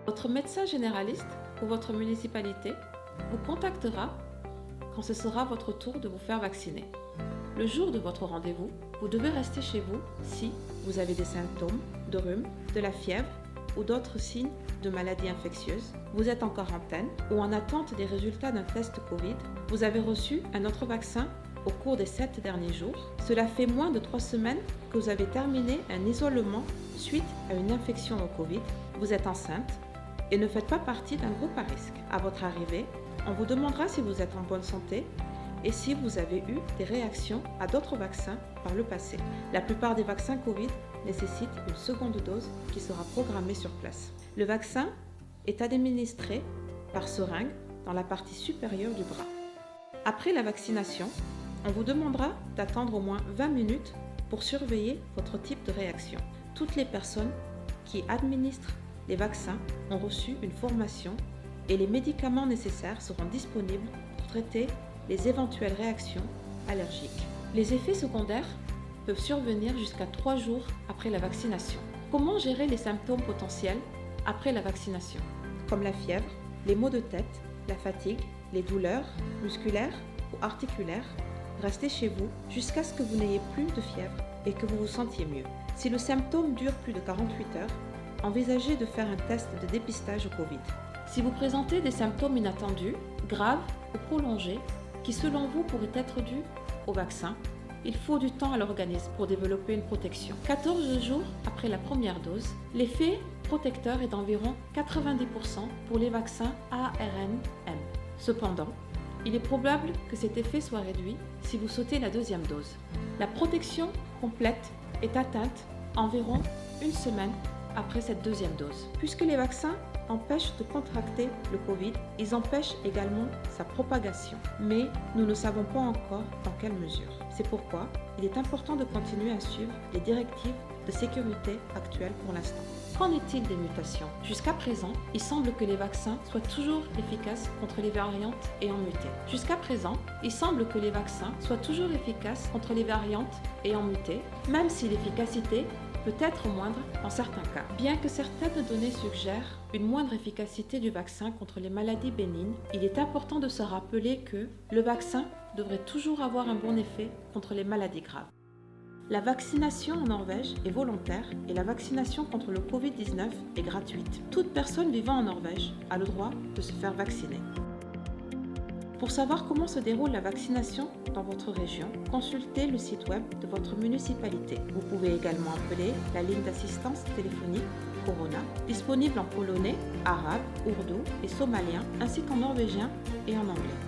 Votre médecin généraliste ou votre municipalité vous contactera quand ce sera votre tour de vous faire vacciner. Le jour de votre rendez-vous, vous devez rester chez vous si vous avez des symptômes de rhume, de la fièvre ou d'autres signes de maladies infectieuses, vous êtes en quarantaine ou en attente des résultats d'un test Covid, vous avez reçu un autre vaccin au cours des 7 derniers jours. Cela fait moins de 3 semaines que vous avez terminé un isolement suite à une infection au Covid, vous êtes enceinte et ne faites pas partie d'un groupe à risque. À votre arrivée, on vous demandera si vous êtes en bonne santé et si vous avez eu des réactions à d'autres vaccins par le passé. La plupart des vaccins Covid nécessitent une seconde dose qui sera programmée sur place. Le vaccin est administré par seringue dans la partie supérieure du bras. Après la vaccination, on vous demandera d'attendre au moins 20 minutes pour surveiller votre type de réaction. Toutes les personnes qui administrent les vaccins ont reçu une formation et les médicaments nécessaires seront disponibles pour traiter les éventuelles réactions allergiques. Les effets secondaires peuvent survenir jusqu'à 3 jours après la vaccination. Comment gérer les symptômes potentiels après la vaccination, comme la fièvre, les maux de tête, la fatigue, les douleurs musculaires ou articulaires? Restez chez vous jusqu'à ce que vous n'ayez plus de fièvre et que vous vous sentiez mieux. Si le symptôme dure plus de 48 heures, envisagez de faire un test de dépistage au Covid. Si vous présentez des symptômes inattendus, graves ou prolongés, qui selon vous pourraient être dus au vaccin, il faut du temps à l'organisme pour développer une protection. 14 jours après la première dose, l'effet protecteur est d'environ 90% pour les vaccins ARNM. Cependant, il est probable que cet effet soit réduit si vous sautez la deuxième dose. La protection complète est atteinte environ une semaine après cette deuxième dose. Puisque les vaccins empêchent de contracter le Covid, ils empêchent également sa propagation. Mais nous ne savons pas encore dans quelle mesure. C'est pourquoi il est important de continuer à suivre les directives de sécurité actuelles pour l'instant. Qu'en est-il des mutations? Jusqu'à présent, il semble que les vaccins soient toujours efficaces contre les variantes ayant muté. Jusqu'à présent, il semble que les vaccins soient toujours efficaces contre les variantes ayant muté, même si l'efficacité peut être moindre dans certains cas. Bien que certaines données suggèrent une moindre efficacité du vaccin contre les maladies bénignes, il est important de se rappeler que le vaccin devrait toujours avoir un bon effet contre les maladies graves. La vaccination en Norvège est volontaire et la vaccination contre le Covid-19 est gratuite. Toute personne vivant en Norvège a le droit de se faire vacciner. Pour savoir comment se déroule la vaccination dans votre région, consultez le site web de votre municipalité. Vous pouvez également appeler la ligne d'assistance téléphonique Corona, disponible en polonais, arabe, ourdou et somalien, ainsi qu'en norvégien et en anglais.